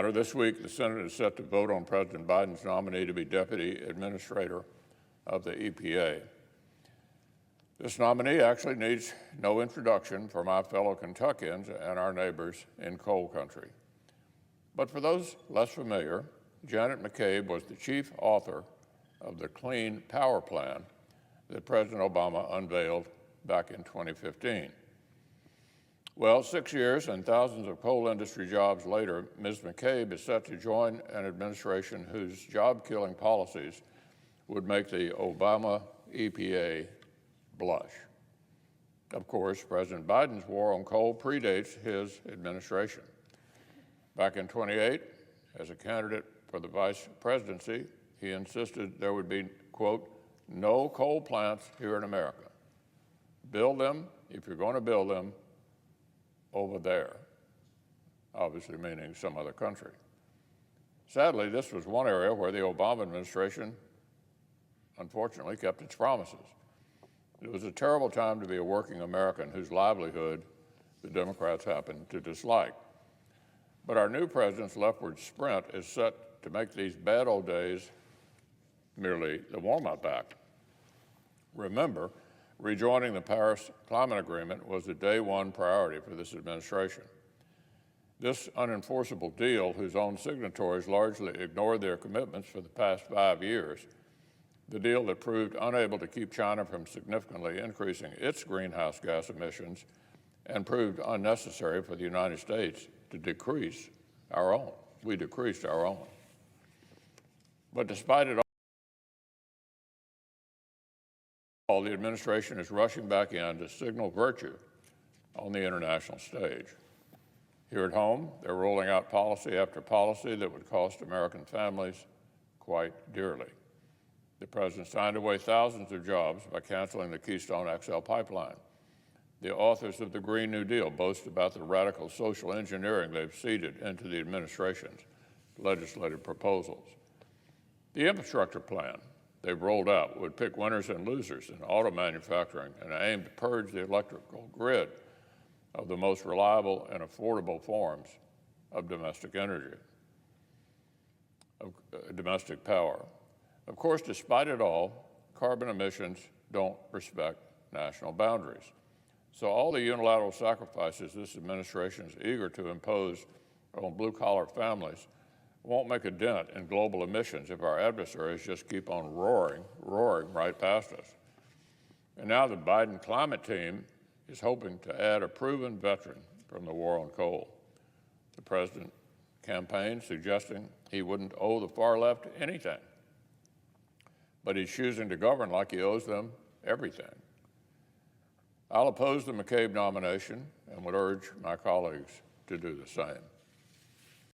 This week, the Senate is set to vote on President Biden's nominee to be Deputy Administrator of the EPA. This nominee actually needs no introduction for my fellow Kentuckians and our neighbors in coal country. But for those less familiar, Janet McCabe was the chief author of the Clean Power Plan that President Obama unveiled back in 2015. Well, 6 years and thousands of coal industry jobs later, Ms. McCabe is set to join an administration whose job-killing policies would make the Obama EPA blush. Of course, President Biden's war on coal predates his administration. Back in 2008, as a candidate for the vice presidency, he insisted there would be, quote, no coal plants here in America. Build them, if you're going to build them, over there, obviously meaning some other country. Sadly, this was one area where the Obama administration, unfortunately, kept its promises. It was a terrible time to be a working American whose livelihood the Democrats happened to dislike. But our new president's leftward sprint is set to make these bad old days merely the warm-up act. Remember, rejoining the Paris Climate Agreement was a day-one priority for this administration. This unenforceable deal, whose own signatories largely ignored their commitments for the past 5 years, the deal that proved unable to keep China from significantly increasing its greenhouse gas emissions and proved unnecessary for the United States to decrease our own. We decreased our own. But despite it all, the administration is rushing back in to signal virtue on the international stage. Here at home, they're rolling out policy after policy that would cost American families quite dearly. The president signed away thousands of jobs by canceling the Keystone XL pipeline. The authors of the Green New Deal boast about the radical social engineering they've seeded into the administration's legislative proposals. The infrastructure plan they've rolled out would pick winners and losers in auto manufacturing and aim to purge the electrical grid of the most reliable and affordable forms of domestic energy, of domestic power. Of course, despite it all, carbon emissions don't respect national boundaries. So all the unilateral sacrifices this administration is eager to impose on blue-collar families won't make a dent in global emissions if our adversaries just keep on roaring right past us. And now the Biden climate team is hoping to add a proven veteran from the war on coal. The president campaigned suggesting he wouldn't owe the far left anything, but he's choosing to govern like he owes them everything. I'll oppose the McCabe nomination and would urge my colleagues to do the same.